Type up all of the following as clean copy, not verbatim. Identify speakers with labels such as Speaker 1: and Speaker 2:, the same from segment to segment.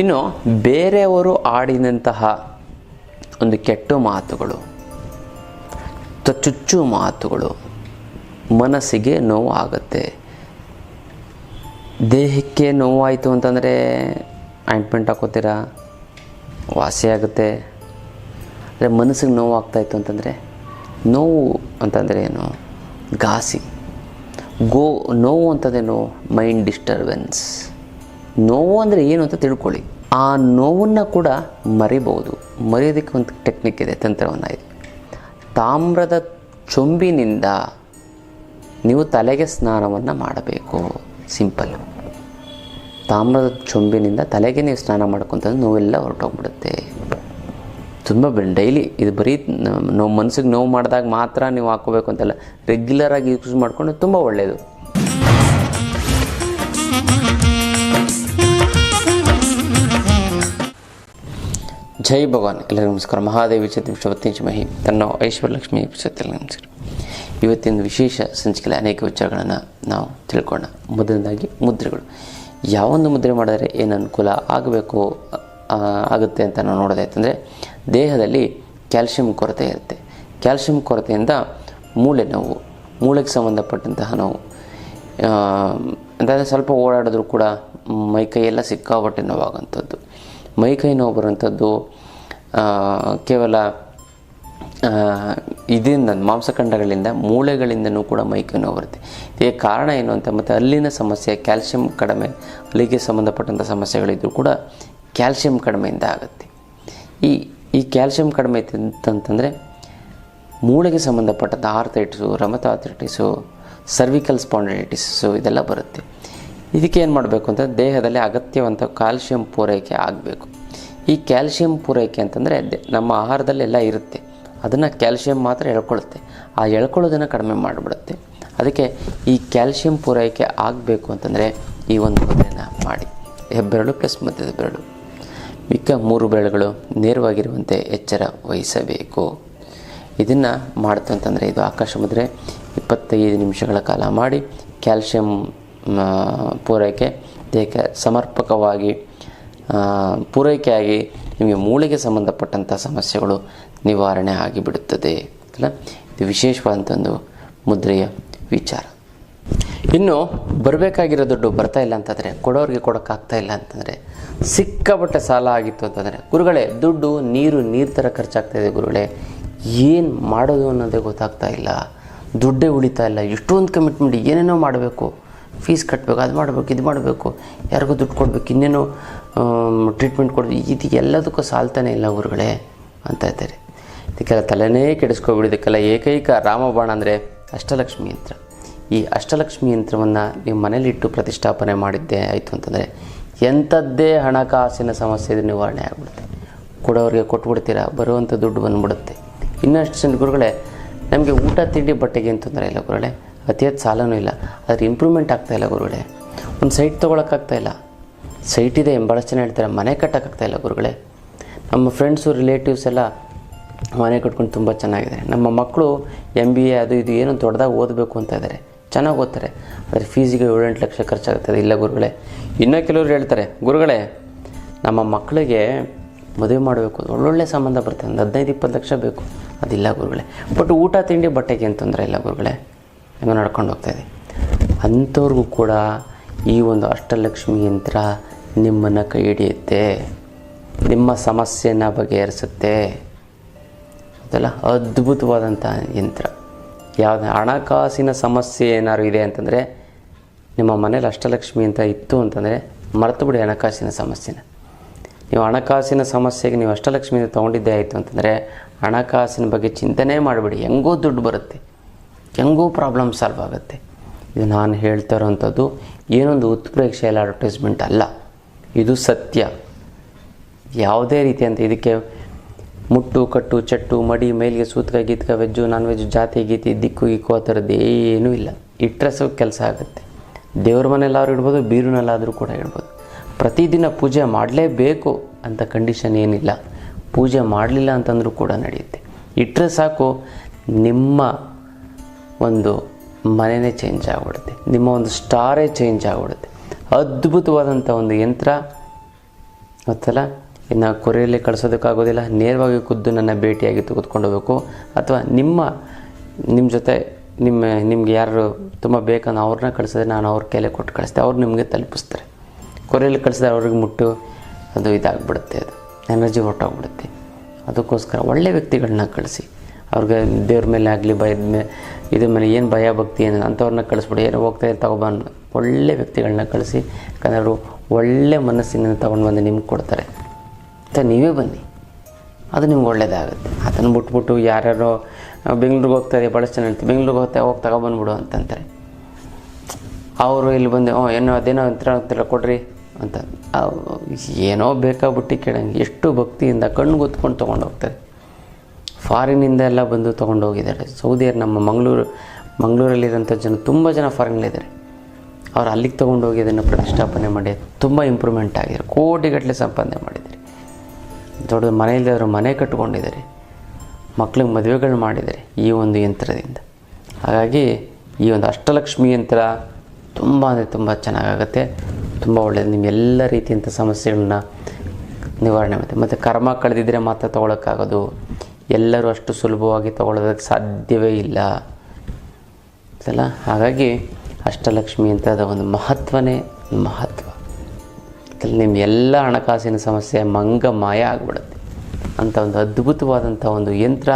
Speaker 1: ಇನ್ನು ಬೇರೆಯವರು ಆಡಿದಂತಹ ಒಂದು ಕೆಟ್ಟ ಮಾತುಗಳು, ಚುಚ್ಚು ಮಾತುಗಳು ಮನಸ್ಸಿಗೆ ನೋವು ಆಗುತ್ತೆ. ದೇಹಕ್ಕೆ ನೋವಾಯಿತು ಅಂತಂದರೆ ಆಯಿಂಟ್ಮೆಂಟ್ ಹಾಕೋತೀರಾ, ವಾಸಿ ಆಗುತ್ತೆ. ಅಂದರೆ ಮನಸ್ಸಿಗೆ ನೋವು ಆಗ್ತಾಯಿತ್ತು ಅಂತಂದರೆ, ನೋವು ಅಂತಂದರೆ ಏನು? ಘಾಸಿ. ನೋವು ಅಂತಂದೇನು? Mind disturbance. ನೋವು ಅಂದರೆ ಏನು ಅಂತ ತಿಳ್ಕೊಳ್ಳಿ. ಆ ನೋವನ್ನು ಕೂಡ ಮರಿಬೋದು. ಮರೆಯೋದಕ್ಕೆ ಒಂದು ಟೆಕ್ನಿಕ್ ಇದೆ, ತಂತ್ರವನ್ನು ಇದೆ. ತಾಮ್ರದ ಚೊಂಬಿನಿಂದ ನೀವು ತಲೆಗೆ ಸ್ನಾನವನ್ನು ಮಾಡಬೇಕು. ಸಿಂಪಲ್. ತಾಮ್ರದ ಚೊಂಬಿನಿಂದ ತಲೆಗೆ ನೀವು ಸ್ನಾನ ಮಾಡ್ಕೊತಂದ್ರೆ ನೋವೆಲ್ಲ ಹೊರಟೋಗ್ಬಿಡುತ್ತೆ. ತುಂಬ ಡೈಲಿ ಇದು ಬರೀ ನೋವು ಮನಸ್ಸಿಗೆ ನೋವು ಮಾಡಿದಾಗ ಮಾತ್ರ ನೀವು ಹಾಕ್ಕೋಬೇಕು ಅಂತಲ್ಲ, ರೆಗ್ಯುಲರಾಗಿ ಯೂಸ್ ಮಾಡಿಕೊಂಡು ತುಂಬ ಒಳ್ಳೆಯದು. ಜೈ ಭಗವಾನ್. ಎಲ್ಲರಿಗೂ ನಮಸ್ಕಾರ. ಮಹಾದೇವಿ ಚತುರ್ಶವತ್ತಿ ತನ್ನ ಐಶ್ವರ್ಯಲಕ್ಷ್ಮಿ ಪ್ರಶಸ್ತಿ ನಮಸ್ಕಾರ. ಇವತ್ತಿನ ವಿಶೇಷ ಸಂಚಿಕೆಯಲ್ಲಿ ಅನೇಕ ವಿಚಾರಗಳನ್ನು ನಾವು ತಿಳ್ಕೊಳ್ಳೋಣ. ಮೊದಲನೇದಾಗಿ ಮುದ್ರೆಗಳು. ಯಾವೊಂದು ಮುದ್ರೆ ಮಾಡಿದರೆ ಏನು ಅನುಕೂಲ ಆಗುತ್ತೆ ಅಂತ ನಾವು ನೋಡೋದಾಯ್ತಂದರೆ, ದೇಹದಲ್ಲಿ ಕ್ಯಾಲ್ಶಿಯಂ ಕೊರತೆ ಇರುತ್ತೆ. ಕ್ಯಾಲ್ಶಿಯಂ ಕೊರತೆಯಿಂದ ಮೂಳೆ ನೋವು, ಮೂಳೆಗೆ ಸಂಬಂಧಪಟ್ಟಂತಹ ನೋವು ಅಂತಂದರೆ ಸ್ವಲ್ಪ ಓಡಾಡಿದ್ರೂ ಕೂಡ ಮೈಕೈಯೆಲ್ಲ ಸಿಕ್ಕಾಪಟ್ಟೆ ನೋವಾಗೋಂಥದ್ದು. ಮೈಕೈ ನೋವು ಬರುವಂಥದ್ದು ಕೇವಲ ಇದರಿಂದ ಮಾಂಸಖಂಡಗಳಿಂದ, ಮೂಳೆಗಳಿಂದನೂ ಕೂಡ ಮೈಕೈ ನೋವು ಬರುತ್ತೆ. ಇದಕ್ಕೆ ಕಾರಣ ಏನು ಅಂತ, ಮತ್ತು ಅಲ್ಲಿನ ಸಮಸ್ಯೆ ಕ್ಯಾಲ್ಶಿಯಂ ಕಡಿಮೆ, ಅಲ್ಲಿಗೆ ಸಂಬಂಧಪಟ್ಟಂಥ ಸಮಸ್ಯೆಗಳಿದ್ದರೂ ಕೂಡ ಕ್ಯಾಲ್ಶಿಯಂ ಕಡಿಮೆಯಿಂದ ಆಗುತ್ತೆ. ಈ ಕ್ಯಾಲ್ಶಿಯಂ ಕಡಿಮೆ ಐತೆ ಅಂತಂದರೆ ಮೂಳೆಗೆ ಸಂಬಂಧಪಟ್ಟಂಥ ಆರ್ಥೈಟಿಸು, ರಮತಾರ್ಥೈಟಿಸು, ಸರ್ವಿಕಲ್ ಸ್ಪಾಂಡಿಲೈಟಿಸು ಇದೆಲ್ಲ ಬರುತ್ತೆ. ಇದಕ್ಕೆ ಏನು ಮಾಡಬೇಕು ಅಂತ, ದೇಹದಲ್ಲಿ ಅಗತ್ಯವಂತ ಕ್ಯಾಲ್ಶಿಯಂ ಪೂರೈಕೆ ಆಗಬೇಕು. ಈ ಕ್ಯಾಲ್ಶಿಯಂ ಪೂರೈಕೆ ಅಂತಂದರೆ ನಮ್ಮ ಆಹಾರದಲ್ಲೆಲ್ಲ ಇರುತ್ತೆ, ಅದನ್ನು ಕ್ಯಾಲ್ಶಿಯಂ ಮಾತ್ರ ಎಳ್ಕೊಳ್ಳುತ್ತೆ. ಆ ಎಳ್ಕೊಳ್ಳೋದನ್ನು ಕಡಿಮೆ ಮಾಡಿಬಿಡುತ್ತೆ. ಅದಕ್ಕೆ ಈ ಕ್ಯಾಲ್ಶಿಯಂ ಪೂರೈಕೆ ಆಗಬೇಕು ಅಂತಂದರೆ ಈ ಒಂದು ಮುದ್ರೆನ ಮಾಡಿ. ಹೆಬ್ಬೆರಳು ಪ್ಲಸ್ ಮಧ್ಯದ ಬೆರಳು, ಮಿಕ್ಕ 3 ಬೆರಳುಗಳು ನೇರವಾಗಿರುವಂತೆ ಎಚ್ಚರ ವಹಿಸಬೇಕು. ಇದನ್ನು ಮಾಡ್ತು ಅಂತಂದರೆ ಇದು ಆಕಾಶ ಮುದ್ರೆ. 25 ನಿಮಿಷಗಳ ಕಾಲ ಮಾಡಿ ಕ್ಯಾಲ್ಶಿಯಂ ಪೂರೈಕೆ ದೇಹಕ್ಕೆ ಸಮರ್ಪಕವಾಗಿ ಪೂರೈಕೆಯಾಗಿ ನಿಮಗೆ ಮೂಳೆಗೆ ಸಂಬಂಧಪಟ್ಟಂಥ ಸಮಸ್ಯೆಗಳು ನಿವಾರಣೆ ಆಗಿಬಿಡುತ್ತದೆ ಅಲ್ಲ. ಇದು ವಿಶೇಷವಾದಂಥ ಒಂದು ಮುದ್ರೆಯ ವಿಚಾರ. ಇನ್ನು ಬರಬೇಕಾಗಿರೋ ದುಡ್ಡು ಬರ್ತಾ ಇಲ್ಲ ಅಂತಂದರೆ, ಕೊಡೋರಿಗೆ ಕೊಡೋಕ್ಕಾಗ್ತಾ ಇಲ್ಲ ಅಂತಂದರೆ, ಸಿಕ್ಕಾಪಟ್ಟೆ ಸಾಲ ಆಗಿತ್ತು ಅಂತಂದರೆ, ಗುರುಗಳೇ ದುಡ್ಡು ನೀರು ಥರ ಖರ್ಚಾಗ್ತಾಯಿದೆ ಗುರುಗಳೇ, ಏನು ಮಾಡೋದು ಅನ್ನೋದೇ ಗೊತ್ತಾಗ್ತಾ ಇಲ್ಲ, ದುಡ್ಡೇ ಉಳಿತಾ ಇಲ್ಲ, ಎಷ್ಟೊಂದು ಕಮಿಟ್ಮೆಂಟ್, ಏನೇನೋ ಮಾಡಬೇಕು, ಫೀಸ್ ಕಟ್ಟಬೇಕು, ಅದು ಮಾಡಬೇಕು, ಇದು ಮಾಡಬೇಕು, ಯಾರಿಗೂ ದುಡ್ಡು ಕೊಡಬೇಕು, ಇನ್ನೇನೋ ಟ್ರೀಟ್ಮೆಂಟ್ ಕೊಡಬೇಕು, ಇದು ಎಲ್ಲದಕ್ಕೂ ಸಾಲ್ತಾನೆ ಇಲ್ಲ ಗುರುಗಳೇ ಅಂತ ಇದ್ದಾರೆ. ಇದಕ್ಕೆಲ್ಲ ತಲೆನೇ ಕೆಡಿಸ್ಕೊಬಿಡಿ. ಇದಕ್ಕೆಲ್ಲ ಏಕೈಕ ರಾಮಬಾಣ ಅಂದರೆ ಅಷ್ಟಲಕ್ಷ್ಮಿ ಯಂತ್ರ. ಈ ಅಷ್ಟಲಕ್ಷ್ಮಿ ಯಂತ್ರವನ್ನು ನೀವು ಮನೇಲಿಟ್ಟು ಪ್ರತಿಷ್ಠಾಪನೆ ಮಾಡಿದ್ದೆ ಆಯಿತು ಅಂತಂದರೆ ಎಂಥದ್ದೇ ಹಣಕಾಸಿನ ಸಮಸ್ಯೆ ಇದು ನಿವಾರಣೆ ಆಗಿಬಿಡುತ್ತೆ. ಕೊಡೋರಿಗೆ ಕೊಟ್ಬಿಡ್ತೀರಾ, ಬರುವಂಥ ದುಡ್ಡು ಬಂದುಬಿಡುತ್ತೆ. ಇನ್ನಷ್ಟು ಗುರುಗಳೇ ನಮಗೆ ಊಟ ತಿಂಡಿ ಬಟ್ಟೆಗೆ ಏನು ತೊಂದರೆ ಇಲ್ಲ ಗುರುಗಳೇ, ಅತಿಯಾದ ಸಾಲನೂ ಇಲ್ಲ, ಆದರೆ ಇಂಪ್ರೂವ್ಮೆಂಟ್ ಆಗ್ತಾಯಿಲ್ಲ ಗುರುಗಳೇ. ಒಂದು ಸೈಟ್ ತೊಗೊಳಕ್ಕಾಗ್ತಾಯಿಲ್ಲ, ಸೈಟ್ ಇದೆ ಭಾಳಷ್ಟು ಜನ ಹೇಳ್ತಾರೆ, ಮನೆ ಕಟ್ಟೋಕ್ಕಾಗ್ತಾಯಿಲ್ಲ ಗುರುಗಳೇ. ನಮ್ಮ ಫ್ರೆಂಡ್ಸು ರಿಲೇಟಿವ್ಸ್ ಎಲ್ಲ ಮನೆ ಕಟ್ಕೊಂಡು ತುಂಬ ಚೆನ್ನಾಗಿದ್ದಾರೆ. ನಮ್ಮ ಮಕ್ಕಳು MBA ಅದು ಇದು ಏನೋ ದೊಡ್ಡದಾಗಿ ಓದಬೇಕು ಅಂತ ಇದ್ದಾರೆ, ಚೆನ್ನಾಗಿ ಓದ್ತಾರೆ, ಆದರೆ ಫೀಸಿಗೆ 7-8 ಲಕ್ಷ ಖರ್ಚಾಗ್ತದೆ. ಇಲ್ಲ ಗುರುಗಳೇ. ಇನ್ನೂ ಕೆಲವರು ಹೇಳ್ತಾರೆ, ಗುರುಗಳೇ ನಮ್ಮ ಮಕ್ಕಳಿಗೆ ಮದುವೆ ಮಾಡಬೇಕು, ಒಳ್ಳೊಳ್ಳೆ ಸಂಬಂಧ ಬರ್ತದೆ, ಒಂದು 15-20 ಲಕ್ಷ ಬೇಕು. ಅದಿಲ್ಲ ಗುರುಗಳೇ. ಬಟ್ ಊಟ ತಿಂಡಿ ಬಟ್ಟೆಗೆ ಏನು ತೊಂದರೆ ಇಲ್ಲ ಗುರುಗಳೇ, ಹೆಂಗೋ ನಡ್ಕೊಂಡು ಹೋಗ್ತಾಯಿದೆ. ಅಂಥವ್ರಿಗೂ ಕೂಡ ಈ ಒಂದು ಅಷ್ಟಲಕ್ಷ್ಮಿ ಯಂತ್ರ ನಿಮ್ಮನ್ನು ಕೈ ಹಿಡಿಯುತ್ತೆ, ನಿಮ್ಮ ಸಮಸ್ಯೆಯನ್ನು ಬಗೆಹರಿಸುತ್ತೆ. ಅದೆಲ್ಲ ಅದ್ಭುತವಾದಂಥ ಯಂತ್ರ. ಯಾವುದು ಹಣಕಾಸಿನ ಸಮಸ್ಯೆ ಏನಾದ್ರು ಇದೆ ಅಂತಂದರೆ, ನಿಮ್ಮ ಮನೇಲಿ ಅಷ್ಟಲಕ್ಷ್ಮಿ ಅಂತ ಇತ್ತು ಅಂತಂದರೆ ಮರೆತು ಬಿಡಿ ಹಣಕಾಸಿನ ಸಮಸ್ಯೆನ. ನೀವು ಹಣಕಾಸಿನ ಸಮಸ್ಯೆಗೆ ನೀವು ಅಷ್ಟಲಕ್ಷ್ಮಿಯಿಂದ ತೊಗೊಂಡಿದ್ದೇ ಆಯಿತು ಅಂತಂದರೆ ಹಣಕಾಸಿನ ಬಗ್ಗೆ ಚಿಂತನೆ ಮಾಡಿಬಿಡಿ, ಹೆಂಗೋ ದುಡ್ಡು ಬರುತ್ತೆ, ಹೆಂಗೋ ಪ್ರಾಬ್ಲಮ್ ಸಾಲ್ವ್ ಆಗುತ್ತೆ. ಇದು ನಾನು ಹೇಳ್ತಾ ಇರೋವಂಥದ್ದು ಏನೊಂದು ಉತ್ಪ್ರೇಕ್ಷೆಯಲ್ಲ, ಅಡ್ವರ್ಟೈಸ್ಮೆಂಟ್ ಅಲ್ಲ, ಇದು ಸತ್ಯ. ಯಾವುದೇ ರೀತಿ ಅಂತ ಇದಕ್ಕೆ ಮುಟ್ಟು ಕಟ್ಟು ಚಟ್ಟು ಮಡಿ ಮೇಲಿಗೆ ಸೂತ್ಕ ಗೀತ್ಕ ವೆಜ್ಜು ನಾನ್ ವೆಜ್ ಜಾತಿ ಗೀತಿ ದಿಕ್ಕು ಗಿಕ್ಕು ಆ ಥರದ್ದು ಏನೂ ಇಲ್ಲ. ಇಟ್ಟರೆ ಸ್ವಲ್ಪ ಕೆಲಸ ಆಗುತ್ತೆ. ದೇವ್ರ ಮನೆಯಲ್ಲಾದ್ರೂ ಇಡ್ಬೋದು, ಬೀರುನಲ್ಲಾದರೂ ಕೂಡ ಇಡ್ಬೋದು. ಪ್ರತಿದಿನ ಪೂಜೆ ಮಾಡಲೇಬೇಕು ಅಂತ ಕಂಡೀಷನ್ ಏನಿಲ್ಲ. ಪೂಜೆ ಮಾಡಲಿಲ್ಲ ಅಂತಂದ್ರೂ ಕೂಡ ನಡೆಯುತ್ತೆ. ಇಟ್ಟರೆ ಸಾಕು, ನಿಮ್ಮ ಒಂದು ಮನೆಯೇ ಚೇಂಜ್ ಆಗಿಬಿಡುತ್ತೆ, ನಿಮ್ಮ ಒಂದು ಸ್ಟಾರೇ ಚೇಂಜ್ ಆಗಿಬಿಡುತ್ತೆ. ಅದ್ಭುತವಾದಂಥ ಒಂದು ಯಂತ್ರ. ಗೊತ್ತಲ್ಲ. ಇನ್ನು ಕೊರಿಯಲ್ಲಿ ಕಳಿಸೋದಕ್ಕಾಗೋದಿಲ್ಲ, ನೇರವಾಗಿ ಖುದ್ದು ನನ್ನ ಭೇಟಿಯಾಗಿ ತೆಗೆದುಕೊಂಡು ಹೋಗಬೇಕು. ಅಥವಾ ನಿಮ್ಮ ಜೊತೆ ನಿಮ್ಗೆ ಯಾರು ತುಂಬ ಬೇಕನ್ನೋ ಅವ್ರನ್ನ ಕಳಿಸಿದ್ರೆ ನಾನು ಅವ್ರ ಕೈಲೇ ಕೊಟ್ಟು ಕಳಿಸ್ತೆ, ಅವ್ರು ನಿಮಗೆ ತಲುಪಿಸ್ತಾರೆ. ಕೊರಿಯಲ್ಲಿ ಕಳಿಸಿದ್ರೆ ಅವ್ರಿಗೆ ಮುಟ್ಟು ಅದು ಇದಾಗ್ಬಿಡುತ್ತೆ, ಅದು ಎನರ್ಜಿ ಹೊರಟೋಗ್ಬಿಡುತ್ತೆ. ಅದಕ್ಕೋಸ್ಕರ ಒಳ್ಳೆಯ ವ್ಯಕ್ತಿಗಳನ್ನ ಕಳಿಸಿ. ಅವ್ರಿಗೆ ದೇವ್ರ ಮೇಲೆ ಆಗಲಿ ಇದ್ರ ಮೇಲೆ ಏನು ಭಯ ಭಕ್ತಿ ಏನು ಅಂಥವ್ರನ್ನ ಕಳಿಸ್ಬಿಡಿ. ಏನೋ ಹೋಗ್ತಾಯಿದ್ರೆ ತೊಗೊಬಂದು ಒಳ್ಳೆಯ ವ್ಯಕ್ತಿಗಳನ್ನ ಕಳಿಸಿ. ಯಾಕಂದರೆ ಅವರು ಒಳ್ಳೆ ಮನಸ್ಸಿನಿಂದ ತೊಗೊಂಡು ಬಂದು ನಿಮ್ಗೆ ಕೊಡ್ತಾರೆ. ಮತ್ತು ನೀವೇ ಬನ್ನಿ, ಅದು ನಿಮ್ಗೆ ಒಳ್ಳೆಯದಾಗುತ್ತೆ. ಅದನ್ನು ಬಿಟ್ಬಿಟ್ಟು ಯಾರ್ಯಾರೋ ಬೆಂಗಳೂರಿಗೆ ಹೋಗ್ತಾರೆ, ಭಾಳಷ್ಟು ಜನ ಹೇಳ್ತೀವಿ ಬೆಂಗಳೂರಿಗೆ ಹೋಗಿ ತಗೊಬಂದ್ಬಿಡು ಅಂತಂತಾರೆ. ಅವರು ಇಲ್ಲಿ ಬಂದು ಏನೋ ಅದೇನೋ ಅಂತರ ಕೊಡ್ರಿ ಅಂತ ಏನೋ ಬೇಕಾಗ್ಬಿಟ್ಟು ಕೇಳಂಗೆ ಎಷ್ಟು ಭಕ್ತಿಯಿಂದ ಕಣ್ಣು ಗೊತ್ಕೊಂಡು ತೊಗೊಂಡು ಹೋಗ್ತಾರೆ. ಫಾರಿನಿಂದ ಎಲ್ಲ ಬಂದು ತೊಗೊಂಡು ಹೋಗಿದ್ದಾರೆ. ಸೌದಿಯರು ನಮ್ಮ ಮಂಗಳೂರಲ್ಲಿರೋಂಥ ಜನ ತುಂಬ ಜನ ಫಾರಿನಲ್ಲಿದ್ದಾರೆ. ಅವ್ರು ಅಲ್ಲಿಗೆ ತೊಗೊಂಡು ಹೋಗಿ ಅದನ್ನು ಪ್ರತಿಷ್ಠಾಪನೆ ಮಾಡಿ ತುಂಬ ಇಂಪ್ರೂವ್ಮೆಂಟ್ ಆಗಿದ್ದಾರೆ. ಕೋಟಿಗಟ್ಟಲೆ ಸಂಪಾದನೆ ಮಾಡಿದ್ದಾರೆ. ದೊಡ್ಡ ಮನೆಯಲ್ಲಿದ್ದವರು ಮನೆ ಕಟ್ಕೊಂಡಿದ್ದಾರೆ, ಮಕ್ಳಿಗೆ ಮದುವೆಗಳು ಮಾಡಿದ್ದಾರೆ ಈ ಒಂದು ಯಂತ್ರದಿಂದ. ಹಾಗಾಗಿ ಈ ಒಂದು ಅಷ್ಟಲಕ್ಷ್ಮಿ ಯಂತ್ರ ತುಂಬ ಅಂದರೆ ತುಂಬ ಚೆನ್ನಾಗಾಗುತ್ತೆ, ತುಂಬ ಒಳ್ಳೆಯದು. ನಿಮ್ಮೆಲ್ಲ ರೀತಿಯಂಥ ಸಮಸ್ಯೆಗಳನ್ನ ನಿವಾರಣೆ ಮಾಡುತ್ತೆ. ಮತ್ತು ಕರ್ಮ ಕಳೆದಿದ್ದರೆ ಮಾತ್ರ ತೊಗೊಳಕ್ಕಾಗೋದು, ಎಲ್ಲರೂ ಅಷ್ಟು ಸುಲಭವಾಗಿ ತೊಗೊಳೋದಕ್ಕೆ ಸಾಧ್ಯವೇ ಇಲ್ಲ ಅಲ್ಲ. ಹಾಗಾಗಿ ಅಷ್ಟಲಕ್ಷ್ಮಿ ಯಂತ್ರದ ಒಂದು ಮಹತ್ವನೇ ಮಹತ್ವ. ನಿಮ್ಮ ಎಲ್ಲ ಹಣಕಾಸಿನ ಸಮಸ್ಯೆ ಮಾಯ ಆಗಿಬಿಡುತ್ತೆ ಅಂಥ ಒಂದು ಅದ್ಭುತವಾದಂಥ ಒಂದು ಯಂತ್ರ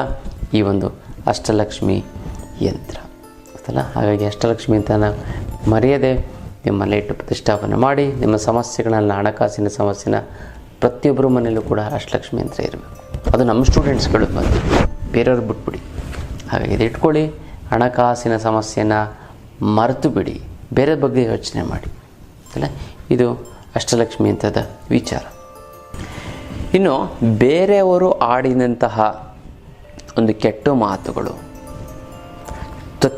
Speaker 1: ಈ ಒಂದು ಅಷ್ಟಲಕ್ಷ್ಮಿ ಯಂತ್ರ ಅಲ್ಲ. ಹಾಗಾಗಿ ಅಷ್ಟಲಕ್ಷ್ಮಿ ಯಂತ್ರನ ಮರೆಯದೆ ನಿಮ್ಮಲ್ಲಿ ಇಟ್ಟು ಪ್ರತಿಷ್ಠಾಪನೆ ಮಾಡಿ. ನಿಮ್ಮ ಸಮಸ್ಯೆಗಳನ್ನ, ಹಣಕಾಸಿನ ಸಮಸ್ಯೆನ ಪ್ರತಿಯೊಬ್ಬರ ಮನೆಯಲ್ಲೂ ಕೂಡ ಅಷ್ಟಲಕ್ಷ್ಮಿ ಯಂತ್ರ ಇರಬೇಕು. ಅದು ನಮ್ಮ ಸ್ಟೂಡೆಂಟ್ಸ್ಗಳು ಬಂದು ಬೇರೆಯವ್ರು ಬಿಟ್ಬಿಡಿ. ಹಾಗಾಗಿ ಇದು ಇಟ್ಕೊಳ್ಳಿ. ಹಣಕಾಸಿನ ಸಮಸ್ಯೆನ ಮರೆತು ಬಿಡಿ, ಬೇರೆ ಬಗ್ಗೆ ಯೋಚನೆ ಮಾಡಿ ಅಲ್ಲ. ಇದು ಅಷ್ಟಲಕ್ಷ್ಮಿ ಯಂತ್ರದ ವಿಚಾರ. ಇನ್ನು ಬೇರೆಯವರು ಆಡಿದಂತಹ ಒಂದು ಕೆಟ್ಟ ಮಾತುಗಳು,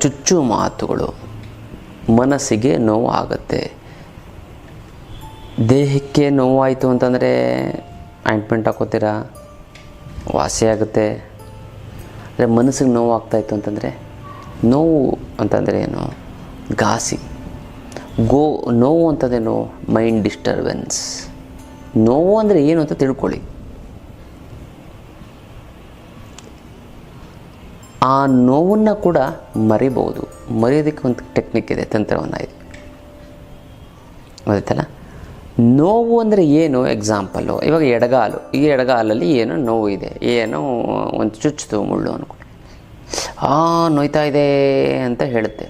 Speaker 1: ಚುಚ್ಚು ಮಾತುಗಳು ಮನಸ್ಸಿಗೆ ನೋವು ಆಗುತ್ತೆ. ದೇಹಕ್ಕೆ ನೋವಾಯಿತು ಅಂತಂದರೆ ಆಯಿಂಟ್ಮೆಂಟ್ ಹಾಕೋತೀರಾ, ವಾಸಿ ಆಗುತ್ತೆ. ಅಂದರೆ ಮನಸ್ಸಿಗೆ ನೋವು ಆಗ್ತಾಯಿತ್ತು ಅಂತಂದರೆ, ನೋವು ಅಂತಂದರೆ ಏನು, ಘಾಸಿ. ನೋವು ಅಂತಂದೇನು, ಮೈಂಡ್ ಡಿಸ್ಟರ್ಬೆನ್ಸ್. ನೋವು ಅಂದರೆ ಏನು ಅಂತ ತಿಳ್ಕೊಳ್ಳಿ. ಆ ನೋವನ್ನು ಕೂಡ ಮರಿಬೋದು. ಮರೆಯೋದಕ್ಕೆ ಒಂದು ಟೆಕ್ನಿಕ್ ಇದೆ, ತಂತ್ರವನ್ನು ಇದೆ, ಗೊತ್ತಲ್ಲ. ನೋವು ಅಂದರೆ ಏನು, ಎಕ್ಸಾಂಪಲ್ಲು ಇವಾಗ ಎಡಗಾಲು, ಈ ಎಡಗಾಲಲ್ಲಿ ಏನೋ ನೋವು ಇದೆ, ಏನೋ ಒಂದು ಚುಚ್ಚಿತು ಮುಳ್ಳು ಅಂದ್ಕೊಂಡು ನೋಯ್ತಾ ಇದೆ ಅಂತ ಹೇಳುತ್ತೆ.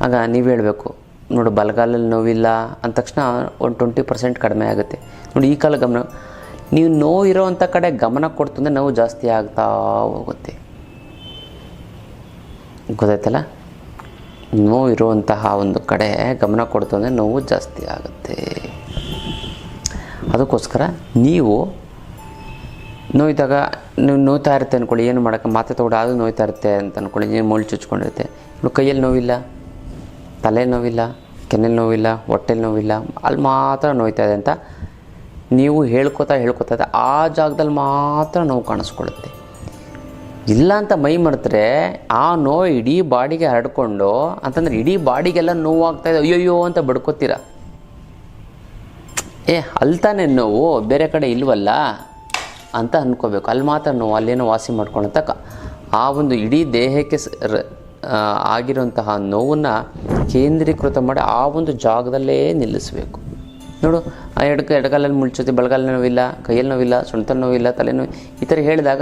Speaker 1: ಆಗ ನೀವು ಹೇಳಬೇಕು, ನೋಡು ಬಲಗಾಲಲ್ಲಿ ನೋವಿಲ್ಲ ಅಂದ ತಕ್ಷಣ ಒಂದು 20% ಕಡಿಮೆ ಆಗುತ್ತೆ. ನೋಡಿ, ಈ ಕಾಲ ಗಮನ, ನೀವು ನೋವು ಇರೋವಂಥ ಕಡೆ ಗಮನ ಕೊಡ್ತಂದರೆ ನೋವು ಜಾಸ್ತಿ ಆಗ್ತಾ ಹೋಗುತ್ತೆ, ಗೊತ್ತಾಯ್ತಲ್ಲ. ನೋವು ಇರುವಂತಹ ಒಂದು ಕಡೆ ಗಮನ ಕೊಡ್ತು ಅಂದರೆ ನೋವು ಜಾಸ್ತಿ ಆಗುತ್ತೆ. ಅದಕ್ಕೋಸ್ಕರ ನೀವು ನೋಯ್ದಾಗ ನೀವು ನೋಯ್ತಾ ಇರುತ್ತೆ ಅಂದ್ಕೊಳ್ಳಿ, ಏನು ಮಾಡೋಕ್ಕೆ ಮಾತೆ ತೊಗೊಂಡು ಅದು ನೋಯ್ತಾ ಇರುತ್ತೆ ಅಂತ ಅಂದ್ಕೊಳ್ಳಿ, ನೀವು ಮುಳ್ಳು ಚುಚ್ಕೊಂಡಿರುತ್ತೆ. ಇನ್ನು ಕೈಯಲ್ಲಿ ನೋವಿಲ್ಲ, ತಲೆ ನೋವಿಲ್ಲ, ಕೆನ್ನೆಲ್ಲಿ ನೋವಿಲ್ಲ, ಹೊಟ್ಟೆಲಿ ನೋವಿಲ್ಲ, ಅಲ್ಲಿ ಮಾತ್ರ ನೋಯ್ತಾ ಇದೆ ಅಂತ ನೀವು ಹೇಳ್ಕೊತಾ ಆ ಜಾಗದಲ್ಲಿ ಮಾತ್ರ ನೋವು ಕಾಣಿಸ್ಕೊಳ್ಳುತ್ತೆ. ಇಲ್ಲ ಅಂತ ಮೈ ಮರೆತರೆ ಆ ನೋವು ಇಡೀ ಬಾಡಿಗೆ ಹರಡ್ಕೊಂಡು, ಅಂತಂದರೆ ಇಡೀ ಬಾಡಿಗೆಲ್ಲ ನೋವು ಆಗ್ತಾಯಿದೆ, ಅಯ್ಯೋಯ್ಯೋ ಅಂತ ಬಡ್ಕೋತೀರ. ಅಲ್ಲಿ ತಾನೇ ನೋವು, ಬೇರೆ ಕಡೆ ಇಲ್ವಲ್ಲ ಅಂತ ಅಂದ್ಕೋಬೇಕು. ಅಲ್ಲಿ ಮಾತ್ರ ನೋವು, ಅಲ್ಲೇನೋ ವಾಸಿ ಮಾಡ್ಕೊಳತಕ್ಕ ಆ ಒಂದು ಇಡೀ ದೇಹಕ್ಕೆ ಆಗಿರುವಂತಹ ನೋವನ್ನು ಕೇಂದ್ರೀಕೃತ ಮಾಡಿ ಆ ಒಂದು ಜಾಗದಲ್ಲೇ ನಿಲ್ಲಿಸಬೇಕು. ನೋಡು, ಆ ಎಡಗಾಲಲ್ಲಿ ಮುಳ್ಚುತ್ತೆ, ಬಲಗಾಲಲ್ಲಿ ನೋವಿಲ್ಲ, ಕೈಯಲ್ಲಿ ನೋವಿಲ್ಲ, ಸೊಂಟದಲ್ಲಿ ನೋವಿಲ್ಲ, ತಲೆ ನೋವು, ಈ ಥರ ಹೇಳಿದಾಗ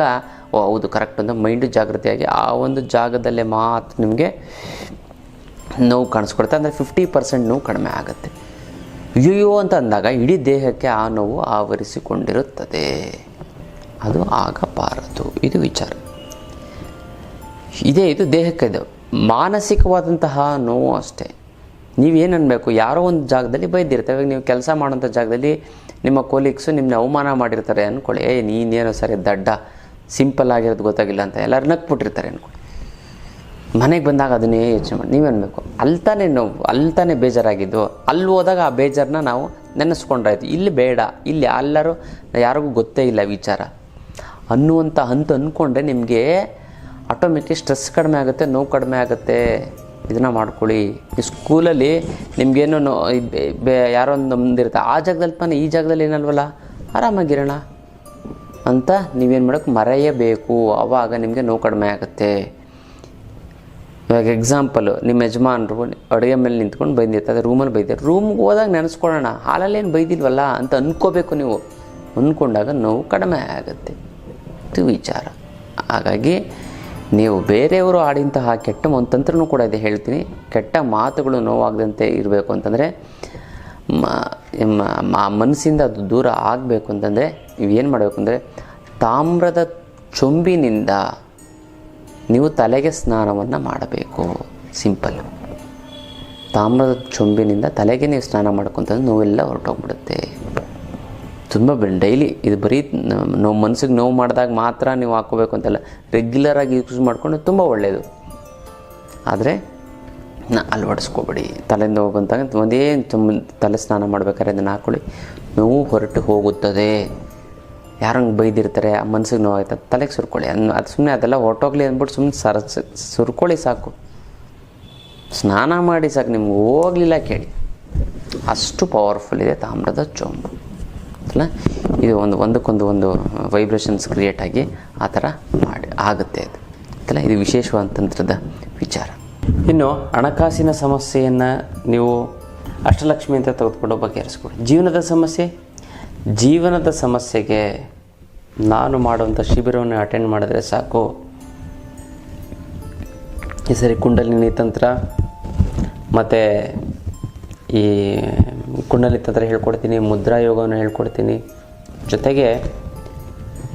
Speaker 1: ಓ ಹೌದು ಕರೆಕ್ಟ್ ಅಂತ ಮೈಂಡು ಜಾಗೃತಿಯಾಗಿ ಆ ಒಂದು ಜಾಗದಲ್ಲೇ ಮಾತ್ರ ನಿಮಗೆ ನೋವು ಕಾಣಿಸ್ಕೊಡುತ್ತೆ. ಅಂದರೆ 50% ನೋವು ಕಡಿಮೆ ಆಗುತ್ತೆ. ಅಯ್ಯೋ ಅಂತ ಅಂದಾಗ ಇಡೀ ದೇಹಕ್ಕೆ ಆ ನೋವು ಆವರಿಸಿಕೊಂಡಿರುತ್ತದೆ, ಅದು ಆಗಬಾರದು. ಇದು ವಿಚಾರ ಇದು ದೇಹಕ್ಕೆ. ಇದು ಮಾನಸಿಕವಾದಂತಹ ನೋವು ಅಷ್ಟೇ. ನೀವೇನು ಅನ್ಬೇಕು, ಯಾರೋ ಒಂದು ಜಾಗದಲ್ಲಿ ಬೈದಿರ್ತಾರೆ. ಇವಾಗ ನೀವು ಕೆಲಸ ಮಾಡೋಂಥ ಜಾಗದಲ್ಲಿ ನಿಮ್ಮ ಕೊಲೀಗ್ಸು ನಿಮ್ಮನ್ನ ಅವಮಾನ ಮಾಡಿರ್ತಾರೆ ಅಂದ್ಕೊಳ್ಳಿ, ನೀನೇನೋ ಸರಿ ದಡ್ಡ, ಸಿಂಪಲ್ ಆಗಿರೋದು ಗೊತ್ತಾಗಿಲ್ಲ ಅಂತ ಎಲ್ಲರೂ ನಕ್ಬಿಟ್ಟಿರ್ತಾರೆ ಅಂದ್ಕೊಳ್ಳಿ. ಮನೆಗೆ ಬಂದಾಗ ಅದನ್ನೇ ಯೋಚನೆ ಮಾಡಿ ನೀವೇನಬೇಕು, ಅಲ್ತಾನೆ ನೋವು, ಅಲ್ತಾನೆ ಬೇಜಾರಾಗಿದ್ದು, ಅಲ್ಲಿ ಹೋದಾಗ ಆ ಬೇಜಾರನ್ನ ನಾವು ನೆನೆಸ್ಕೊಂಡ್ರಾಯ್ತು. ಇಲ್ಲಿ ಬೇಡ, ಇಲ್ಲಿ ಎಲ್ಲರೂ ಯಾರಿಗೂ ಗೊತ್ತೇ ಇಲ್ಲ ವಿಚಾರ ಅನ್ನುವಂಥ ಅಂದ್ಕೊಂಡ್ರೆ ನಿಮಗೆ ಆಟೋಮೆಟಿಕ್ ಸ್ಟ್ರೆಸ್ ಕಡಿಮೆ ಆಗುತ್ತೆ, ನೋವು ಕಡಿಮೆ ಆಗುತ್ತೆ. ಇದನ್ನು ಮಾಡ್ಕೊಳ್ಳಿ. ಈ ಸ್ಕೂಲಲ್ಲಿ ನಿಮಗೇನೋ ಯಾರೋ ಒಂದು ನಮ್ದಿರುತ್ತೆ, ಆ ಜಾಗದಲ್ಲಿ ತಾನೇ ಈ ಜಾಗದಲ್ಲಿ ಏನಲ್ವಲ್ಲ ಆರಾಮಾಗಿರೋಣ ಅಂತ ನೀವೇನು ಮಾಡೋಕ್ಕೆ ಮರೆಯಬೇಕು. ಆವಾಗ ನಿಮಗೆ ನೋವು ಕಡಿಮೆ ಆಗುತ್ತೆ. ಇವಾಗ ಎಕ್ಸಾಂಪಲು, ನಿಮ್ಮ ಯಜಮಾನರು ಅಡುಗೆ ಮೇಲೆ ನಿಂತ್ಕೊಂಡು ಬೈದಿರ್ತಾರೆ, ರೂಮಲ್ಲಿ ಬೈದಿರ್ತಾರೆ. ರೂಮ್ಗೆ ಹೋದಾಗ ನೆನೆಸ್ಕೊಳ್ಳೋಣ, ಹಾಲಲ್ಲೇನು ಬೈದಿಲ್ವಲ್ಲ ಅಂತ ಅಂದ್ಕೋಬೇಕು. ನೀವು ಅಂದ್ಕೊಂಡಾಗ ನೋವು ಕಡಿಮೆ ಆಗುತ್ತೆ. ಇದು ವಿಚಾರ. ಹಾಗಾಗಿ ನೀವು ಬೇರೆಯವರು ಆಡಿಂತಹ ಕೆಟ್ಟ ಒಂದು ತಂತ್ರನೂ ಕೂಡ ಇದೆ, ಹೇಳ್ತೀನಿ. ಕೆಟ್ಟ ಮಾತುಗಳು ನೋವಾಗದಂತೆ ಇರಬೇಕು ಅಂತಂದರೆ, ಮನಸ್ಸಿಂದ ಅದು ದೂರ ಆಗಬೇಕು ಅಂತಂದರೆ ನೀವೇನು ಮಾಡಬೇಕು ಅಂದರೆ, ತಾಮ್ರದ ಚೊಂಬಿನಿಂದ ನೀವು ತಲೆಗೆ ಸ್ನಾನವನ್ನು ಮಾಡಬೇಕು. ಸಿಂಪಲ್. ತಾಮ್ರದ ಚೊಂಬಿನಿಂದ ತಲೆಗೆ ನೀವು ಸ್ನಾನ ಮಾಡ್ಕೊತಂದ್ರೆ ನೋವೆಲ್ಲ ಹೊರಟೋಗ್ಬಿಡುತ್ತೆ. ತುಂಬ ಡೈಲಿ ಇದು ಬರೀ ನೋವು ಮನಸ್ಸಿಗೆ ನೋವು ಮಾಡಿದಾಗ ಮಾತ್ರ ನೀವು ಹಾಕ್ಕೋಬೇಕು ಅಂತಲ್ಲ, ರೆಗ್ಯುಲರಾಗಿ ಯೂಸ್ ಮಾಡಿಕೊಂಡು ತುಂಬ ಒಳ್ಳೆಯದು. ಆದರೆ ಅಳವಡಿಸ್ಕೊಬೇಡಿ. ತಲೆ ನೋವು ಬಂದಾಗ ಒಂದೇ ತಲೆ ಸ್ನಾನ ಮಾಡ್ಬೇಕಾದ್ರೆ ಅದನ್ನು ಹಾಕ್ಕೊಳ್ಳಿ, ನೋವು ಹೊರಟು ಹೋಗುತ್ತದೆ. ಯಾರಂಗೆ ಬೈದಿರ್ತಾರೆ, ಆ ಮನ್ಸಿಗೆ ನೋವು ಆಯ್ತದೆ, ತಲೆಗೆ ಸುರ್ಕೊಳ್ಳಿ. ಅದು ಸುಮ್ಮನೆ ಅದೆಲ್ಲ ಹೊರಟೋಗ್ಲಿ ಅಂದ್ಬಿಟ್ಟು ಸುಮ್ಮನೆ ಸುರ್ಕೊಳ್ಳಿ ಸಾಕು. ಸ್ನಾನ ಮಾಡಿ ಸಾಕು, ನಿಮ್ಗೆ ಹೋಗಲಿಲ್ಲ ಕೇಳಿ. ಅಷ್ಟು ಪವರ್ಫುಲ್ ಇದೆ ತಾಮ್ರದ ಚೊಂಬು ಅಲ್ಲ. ಇದು ಒಂದಕ್ಕೊಂದು ವೈಬ್ರೇಷನ್ಸ್ ಕ್ರಿಯೇಟ್ ಆಗಿ ಆ ಥರ ಆಗುತ್ತೆ ಅದು ಅಲ್ಲ. ಇದು ವಿಶೇಷವಾದ ತಂತ್ರದ ವಿಚಾರ. ಇನ್ನು ಹಣಕಾಸಿನ ಸಮಸ್ಯೆಯನ್ನು ನೀವು ಅಷ್ಟಲಕ್ಷ್ಮಿ ಅಂತ ತೆಗೆದುಕೊಂಡು ಬಗೆಹರಿಸ್ಕೊಡಿ. ಜೀವನದ ಸಮಸ್ಯೆಗೆ ನಾನು ಮಾಡುವಂಥ ಶಿಬಿರವನ್ನು ಅಟೆಂಡ್ ಮಾಡಿದ್ರೆ ಸಾಕು. ಈ ಸರಿ ಕುಂಡಲಿನಿ ತಂತ್ರ ಮತ್ತು ಈ ಕುಂಡಲಿನಿ ತಂತ್ರ ಹೇಳ್ಕೊಡ್ತೀನಿ, ಮುದ್ರಾ ಯೋಗವನ್ನು ಹೇಳ್ಕೊಡ್ತೀನಿ. ಜೊತೆಗೆ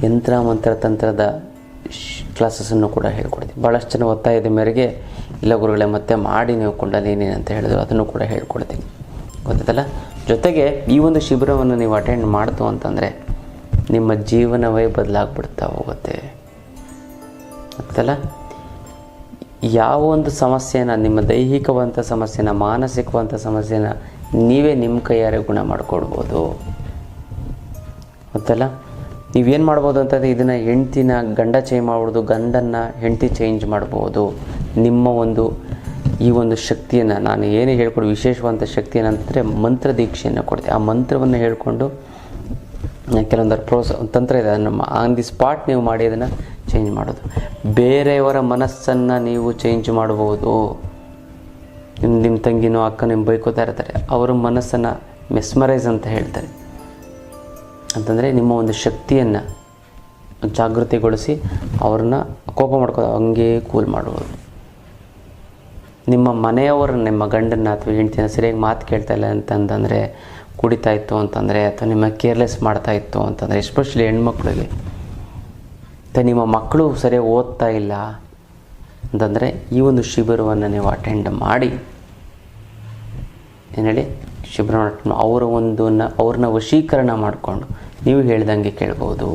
Speaker 1: ಯಂತ್ರ ಮಂತ್ರ ತಂತ್ರದ ಕ್ಲಾಸಸ್ಸನ್ನು ಕೂಡ ಹೇಳ್ಕೊಡ್ತೀನಿ. ಭಾಳಷ್ಟು ಜನ ಒತ್ತಾಯದ ಮೇರೆಗೆ ಇಲ್ಲ ಗುರುಗಳೇ ಮತ್ತೆ ಮಾಡಿ ನೀವು ಕುಂಡಲಿನಿ ಅಂತ ಹೇಳಿದ್ರು, ಅದನ್ನು ಕೂಡ ಹೇಳ್ಕೊಡ್ತೀನಿ. ಗೊತ್ತಲ್ಲ. ಜೊತೆಗೆ ಈ ಒಂದು ಶಿಬಿರವನ್ನು ನೀವು ಅಟೆಂಡ್ ಮಾಡ್ತು ಅಂತಂದರೆ ನಿಮ್ಮ ಜೀವನವೇ ಬದಲಾಗ್ಬಿಡ್ತಾ ಹೋಗುತ್ತೆ. ಗೊತ್ತಲ್ಲ. ಯಾವ ಒಂದು ಸಮಸ್ಯೆನ, ನಿಮ್ಮ ದೈಹಿಕವಂಥ ಸಮಸ್ಯೆನ, ಮಾನಸಿಕವಂಥ ಸಮಸ್ಯೆನ ನೀವೇ ನಿಮ್ಮ ಕೈಯಾರೆ ಗುಣ ಮಾಡಿಕೊಡ್ಬೋದು. ಗೊತ್ತಲ್ಲ. ನೀವೇನು ಮಾಡ್ಬೋದು ಅಂತಂದರೆ ಇದನ್ನು ಹೆಂಡ್ತಿನ ಗಂಡ ಚೇಂಜ್ ಮಾಡ್ಬೋದು, ಗಂಡನ್ನು ಹೆಂಡ್ತಿ ಚೇಂಜ್ ಮಾಡ್ಬೋದು. ನಿಮ್ಮ ಈ ಒಂದು ಶಕ್ತಿಯನ್ನು ನಾನು ಏನೇ ಹೇಳ್ಕೊಡು, ವಿಶೇಷವಾದಂಥ ಶಕ್ತಿ ಏನಂತಂದರೆ ಮಂತ್ರ ದೀಕ್ಷೆಯನ್ನು ಕೊಡ್ತೀನಿ. ಆ ಮಂತ್ರವನ್ನು ಹೇಳ್ಕೊಂಡು ಕೆಲವೊಂದರ ತಂತ್ರ ಇದೆ, ಅದನ್ನು ಆನ್ ದಿ ಸ್ಪಾಟ್ ನೀವು ಮಾಡಿ ಅದನ್ನು ಚೇಂಜ್ ಮಾಡೋದು. ಬೇರೆಯವರ ಮನಸ್ಸನ್ನು ನೀವು ಚೇಂಜ್ ಮಾಡ್ಬೋದು. ನಿಮ್ಮ ತಂಗಿನೋ ಅಕ್ಕ ನಿಮ್ಮ ಬೈಕೋತಾ ಇರ್ತಾರೆ, ಅವರ ಮನಸ್ಸನ್ನು ಮೆಸ್ಮರೈಸ್ ಅಂತ ಹೇಳ್ತಾರೆ. ಅಂತಂದರೆ ನಿಮ್ಮ ಒಂದು ಶಕ್ತಿಯನ್ನು ಜಾಗೃತಿಗೊಳಿಸಿ ಅವ್ರನ್ನ ಕೋಪ ಮಾಡ್ಕೋದು ಹಂಗೆ ಕೂಲ್ ಮಾಡ್ಬೋದು. ನಿಮ್ಮ ಮನೆಯವರು ನಿಮ್ಮ ಗಂಡನ್ನ ಅಥವಾ ಹೆಂಡ್ತಿನ ಸರಿಯಾಗಿ ಮಾತು ಕೇಳ್ತಾ ಇಲ್ಲ ಅಂತಂದರೆ, ಕುಡಿತಾ ಇತ್ತು ಅಂತಂದರೆ, ಅಥವಾ ನಿಮ್ಮ ಕೇರ್ಲೆಸ್ ಮಾಡ್ತಾ ಇತ್ತು ಅಂತಂದರೆ, ಎಸ್ಪೆಷಲಿ ಹೆಣ್ಮಕ್ಳಿಗೆ, ಮತ್ತು ನಿಮ್ಮ ಮಕ್ಕಳು ಸರಿಯಾಗಿ ಓದ್ತಾ ಇಲ್ಲ ಅಂತಂದರೆ ಈ ಒಂದು ಶಿಬಿರವನ್ನು ನೀವು ಅಟೆಂಡ್ ಮಾಡಿ, ಏನು ಹೇಳಿ ಶಿಬಿರವನ್ನು ಅವ್ರನ್ನ ವಶೀಕರಣ ಮಾಡಿಕೊಂಡು ನೀವು ಹೇಳ್ದಂಗೆ ಕೇಳ್ಬೋದು,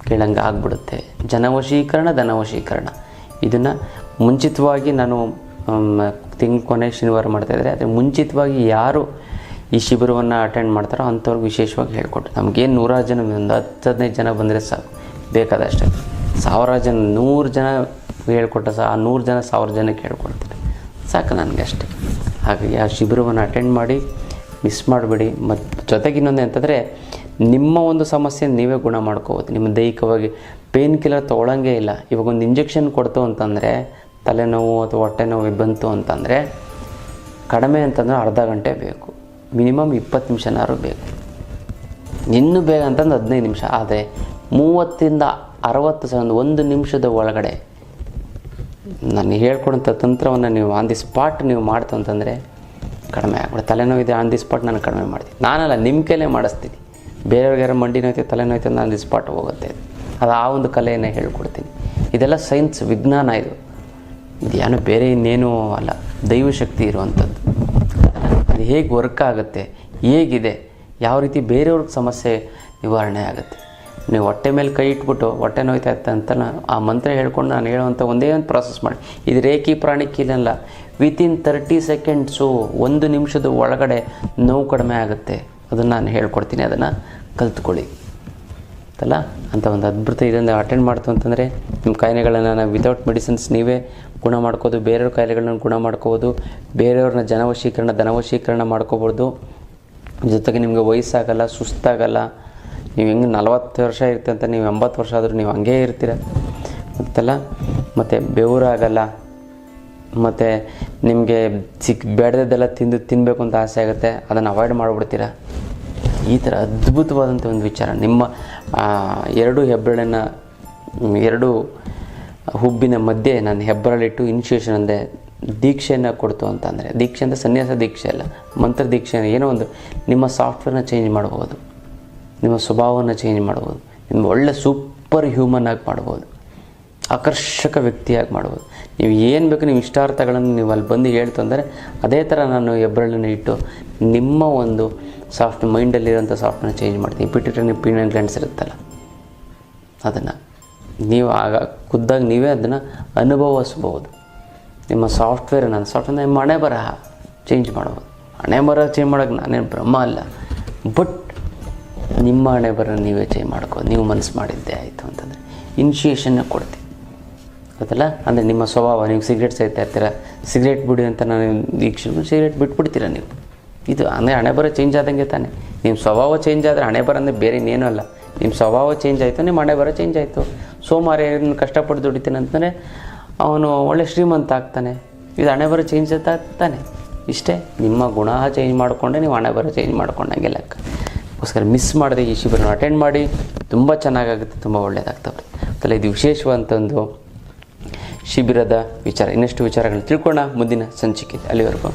Speaker 1: ಕೇಳಂಗೆ ಆಗ್ಬಿಡುತ್ತೆ. ಜನವಶೀಕರಣ, ಧನವಶೀಕರಣ. ಇದನ್ನು ಮುಂಚಿತವಾಗಿ ನಾನು ತಿಂಗಳ ಕೊನೆ ಶನಿವಾರ ಮಾಡ್ತಾಯಿದ್ರೆ, ಆದರೆ ಮುಂಚಿತವಾಗಿ ಯಾರು ಈ ಶಿಬಿರವನ್ನು ಅಟೆಂಡ್ ಮಾಡ್ತಾರೋ ಅಂಥವ್ರಿಗೆ ವಿಶೇಷವಾಗಿ ಹೇಳ್ಕೊಟ್ಟು, ನಮಗೇನು 100 ಜನ, ಒಂದು 10-15 ಜನ ಬಂದರೆ ಸಾಕು, ಬೇಕಾದಷ್ಟೇ. 1000 ಜನ 100 ಜನ ಹೇಳ್ಕೊಟ್ಟ ಆ 100 ಜನ 1000 ಜನಕ್ಕೆ ಹೇಳ್ಕೊಡ್ತಾರೆ ಸಾಕು ನನಗೆ ಅಷ್ಟೇ. ಹಾಗಾಗಿ ಆ ಶಿಬಿರವನ್ನು ಅಟೆಂಡ್ ಮಾಡಿ ಮಿಸ್ ಮಾಡಬೇಡಿ. ಮತ್ತು ಜೊತೆಗೆ ಇನ್ನೊಂದು ಅಂತಂದರೆ, ನಿಮ್ಮ ಒಂದು ಸಮಸ್ಯೆ ನೀವೇ ಗುಣ ಮಾಡ್ಕೋಬೋದು. ನಿಮ್ಮ ದೈಹಿಕವಾಗಿ ಪೇನ್ ಕಿಲ್ಲರ್ ತೊಗೊಳಂಗೇ ಇಲ್ಲ. ಇವಾಗ ಒಂದು ಇಂಜೆಕ್ಷನ್ ಕೊಡ್ತು ಅಂತಂದರೆ, ತಲೆನೋವು ಅಥವಾ ಹೊಟ್ಟೆ ನೋವು ಬಂತು ಅಂತಂದರೆ, ಕಡಿಮೆ ಅಂತಂದರೆ ಅರ್ಧ ಗಂಟೆ ಬೇಕು, ಮಿನಿಮಮ್ 20 ನಿಮಿಷನಾದ್ರು ಬೇಕು. ಇನ್ನೂ ಬೇಗ ಅಂತಂದ್ರೆ 15 ನಿಮಿಷ. ಆದರೆ 30ರಿಂದ 60 ಸೆಕೆಂಡ್, 1 ನಿಮಿಷದ ಒಳಗಡೆ ನಾನು ಹೇಳ್ಕೊಡೋಂಥ ತಂತ್ರವನ್ನು ನೀವು ಆನ್ ದಿ ಸ್ಪಾಟ್ ನೀವು ಮಾಡ್ತು ಅಂತಂದರೆ ಕಡಿಮೆ ಆಗ್ಬಿಡುತ್ತೆ. ತಲೆನೋವಿದೆ ಆನ್ ದಿ ಸ್ಪಾಟ್ ನಾನು ಕಡಿಮೆ ಮಾಡ್ತೀನಿ. ನಾನಲ್ಲ, ನಿಮ್ಮ ಕೈಲೇ ಮಾಡಿಸ್ತೀನಿ. ಬೇರೆಯವ್ರಿಗೆ ಯಾರು ಮಂಡಿ ನೋಯ್ತು, ತಲೆನೋಯ್ತು ಆನ್ ದಿ ಸ್ಪಾಟ್ ಹೋಗುತ್ತೆ. ಅದು ಆ ಒಂದು ಕಲೆಯನ್ನು ಹೇಳ್ಕೊಡ್ತೀನಿ. ಇದೆಲ್ಲ ಸೈನ್ಸ್, ವಿಜ್ಞಾನ. ಇದು ಏನೋ ಬೇರೆ ಇನ್ನೇನೂ ಅಲ್ಲ, ದೈವಶಕ್ತಿ ಇರುವಂಥದ್ದು. ಅದು ಹೇಗೆ ವರ್ಕ್ ಆಗುತ್ತೆ, ಹೇಗಿದೆ, ಯಾವ ರೀತಿ ಬೇರೆಯವ್ರಿಗೆ ಸಮಸ್ಯೆ ನಿವಾರಣೆ ಆಗುತ್ತೆ. ನೀವು ಹೊಟ್ಟೆ ಮೇಲೆ ಕೈ ಇಟ್ಬಿಟ್ಟು ಹೊಟ್ಟೆ ನೋಯ್ತಾ ಇತ್ತು ಅಂತ ಆ ಮಂತ್ರ ಹೇಳ್ಕೊಂಡು ನಾನು ಹೇಳುವಂಥ ಒಂದೇ ಒಂದು ಪ್ರಾಸೆಸ್ ಮಾಡಿ. ಇದು ರೇಖಿ ಪ್ರಾಣಿಕೀಲಲ್ಲ. ವಿತಿನ್ 30 ಸೆಕೆಂಡ್ಸು, 1 ನಿಮಿಷದ ಒಳಗಡೆ ನೋವು ಕಡಿಮೆ ಆಗುತ್ತೆ. ಅದನ್ನು ನಾನು ಹೇಳ್ಕೊಡ್ತೀನಿ, ಅದನ್ನು ಕಲ್ತ್ಕೊಳ್ಳಿ ಅಲ್ಲ. ಅಂತ ಒಂದು ಅದ್ಭುತ ಇದನ್ನು ಅಟೆಂಡ್ ಮಾಡ್ತು ಅಂತಂದರೆ ನಿಮ್ಮ ಕಾಯಿಲೆಗಳನ್ನು ನಾವು ವಿತೌಟ್ ಮೆಡಿಸಿನ್ಸ್ ನೀವೇ ಗುಣ ಮಾಡ್ಕೋದು, ಬೇರೆಯವ್ರ ಕಾಯಿಲೆಗಳನ್ನ ಗುಣ ಮಾಡ್ಕೋಬೋದು, ಬೇರೆಯವ್ರನ್ನ ಧನವಶೀಕರಣ ಮಾಡ್ಕೋಬೋದು. ಜೊತೆಗೆ ನಿಮಗೆ ವಯಸ್ಸಾಗಲ್ಲ, ಸುಸ್ತಾಗಲ್ಲ, ನೀವು ಹೆಂಗೆ 40 ವರ್ಷ ಇರುತ್ತೆ ಅಂತ ನೀವು 80 ವರ್ಷ ಆದರೂ ನೀವು ಹಂಗೇ ಇರ್ತೀರ ಗೊತ್ತಲ್ಲ. ಮತ್ತು ಬೆವರಾಗಲ್ಲ, ಮತ್ತು ನಿಮಗೆ ಬೇಡದೆಲ್ಲ ತಿನ್ನಬೇಕು ಅಂತ ಆಸೆ ಆಗುತ್ತೆ, ಅದನ್ನು ಅವಾಯ್ಡ್ ಮಾಡಿಬಿಡ್ತೀರ. ಈ ಥರ ಅದ್ಭುತವಾದಂಥ ಒಂದು ವಿಚಾರ. ನಿಮ್ಮ 2 ಹೆಬ್ಬೆರಳಿನ 2 ಹುಬ್ಬಿನ ಮಧ್ಯೆ ನಾನು ಹೆಬ್ಬರಳಿಟ್ಟು ಇನಿಷಿಯೇಷನ್ ಅಂದೆ ದೀಕ್ಷೆಯನ್ನು ಕೊಡ್ತು ಅಂತಂದರೆ, ದೀಕ್ಷೆ ಅಂದರೆ ಸನ್ಯಾಸ ದೀಕ್ಷೆ ಅಲ್ಲ, ಮಂತ್ರ ದೀಕ್ಷೆ. ಏನೋ ಒಂದು ನಿಮ್ಮ ಸಾಫ್ಟ್ವೇರ್ನ ಚೇಂಜ್ ಮಾಡ್ಬೋದು, ನಿಮ್ಮ ಸ್ವಭಾವವನ್ನು ಚೇಂಜ್ ಮಾಡ್ಬೋದು, ನಿಮ್ಮ ಒಳ್ಳೆ ಸೂಪರ್ ಹ್ಯೂಮನ್ ಆಗಿ ಮಾಡ್ಬೋದು, ಆಕರ್ಷಕ ವ್ಯಕ್ತಿಯಾಗಿ ಮಾಡ್ಬೋದು. ನೀವು ಏನು ಬೇಕು ನೀವು ಇಷ್ಟಾರ್ಥಗಳನ್ನು ನೀವು ಅಲ್ಲಿ ಬಂದು ಹೇಳ್ತು ಅಂದರೆ ಅದೇ ಥರ ನಾನು ಹೆಬ್ಬರಳನ್ನು ಇಟ್ಟು ನಿಮ್ಮ ಒಂದು ಸಾಫ್ಟ್ ಮೈಂಡಲ್ಲಿರೋಂಥ ಸಾಫ್ಟ್ವೇರ್ನ ಚೇಂಜ್ ಮಾಡ್ತೀನಿ. ಪಿಟ್ಯೂಟರಿ ಪೀನಲ್ ಗ್ಲ್ಯಾಂಡ್ಸ್ ಇರುತ್ತಲ್ಲ, ಅದನ್ನು ನೀವು ಆಗ ಖುದ್ದಾಗಿ ನೀವೇ ಅದನ್ನು ಅನುಭವಿಸ್ಬೋದು. ನಿಮ್ಮ ಸಾಫ್ಟ್ವೇರ್ ನಿಮ್ಮ ಹಣೆ ಬರಹ ಚೇಂಜ್ ಮಾಡ್ಬೋದು. ಹಣೆ ಬರಹ ಚೇಂಜ್ ಮಾಡೋಕ್ಕೆ ನಾನೇನು ಬ್ರಹ್ಮ ಅಲ್ಲ, ಬಟ್ ನಿಮ್ಮ ಹಣೆ ಬರಹ ನೀವೇ ಚೇಂಜ್ ಮಾಡ್ಕೋ. ನೀವು ಮನಸ್ಸು ಮಾಡಿದ್ದೆ ಆಯಿತು ಅಂತಂದರೆ ಇನಿಷಿಯೇಷನ್ನ ಕೊಡ್ತೀನಿ ಗೊತ್ತಲ್ಲ. ಅಂದರೆ ನಿಮ್ಮ ಸ್ವಭಾವ, ನೀವು ಸಿಗರೇಟ್ ಸೇರ್ತಾ ಇರ್ತೀರ, ಸಿಗರೇಟ್ ಬಿಡಿ ಅಂತ ನಾನು ದೀಕ್ಷೆ ಸಿಗರೇಟ್ ಬಿಟ್ಬಿಡ್ತೀರ ನೀವು. ಇದು ಅಂದರೆ ಹಣೆ ಬರ ಚೇಂಜ್ ಆದಂಗೆ ತಾನೆ. ನಿಮ್ಮ ಸ್ವಭಾವ ಚೇಂಜ್ ಆದರೆ ಹಣೆ ಬರ ಅಂದರೆ ಬೇರೆ ಇನ್ನೇನೂ ಅಲ್ಲ. ನಿಮ್ಮ ಸ್ವಭಾವ ಚೇಂಜ್ ಆಯಿತು, ನಿಮ್ಮ ಹಣೆ ಬರ ಚೇಂಜ್ ಆಯಿತು. ಸೋಮಾರಿ ಕಷ್ಟಪಟ್ಟು ದುಡಿತೀನಿ ಅಂತಂದರೆ ಅವನು ಒಳ್ಳೆ ಶ್ರೀಮಂತ ಆಗ್ತಾನೆ. ಇದು ಹಣೆ ಬರ ಚೇಂಜ್ ಆಗ್ತಾನೆ. ಇಷ್ಟೇ, ನಿಮ್ಮ ಗುಣ ಚೇಂಜ್ ಮಾಡಿಕೊಂಡೆ ನೀವು ಹಣೆ ಬರ ಚೇಂಜ್ ಮಾಡ್ಕೊಂಡಂಗೆ ಲೆಕ್ಕ. ಅದಕ್ಕೋಸ್ಕರ ಮಿಸ್ ಮಾಡದೆ ಈ ಶಿಬಿರನ ಅಟೆಂಡ್ ಮಾಡಿ, ತುಂಬ ಚೆನ್ನಾಗಾಗುತ್ತೆ, ತುಂಬ ಒಳ್ಳೆಯದಾಗ್ತಾ ಬರುತ್ತೆ. ಇದು ವಿಶೇಷವಾದಂಥ ಒಂದು ಶಿಬಿರದ ವಿಚಾರ. ಇನ್ನಷ್ಟು ವಿಚಾರಗಳನ್ನ ತಿಳ್ಕೊಳ್ಳೋಣ ಮುಂದಿನ ಸಂಚಿಕೆ. ಅಲ್ಲಿವರೆಗೂ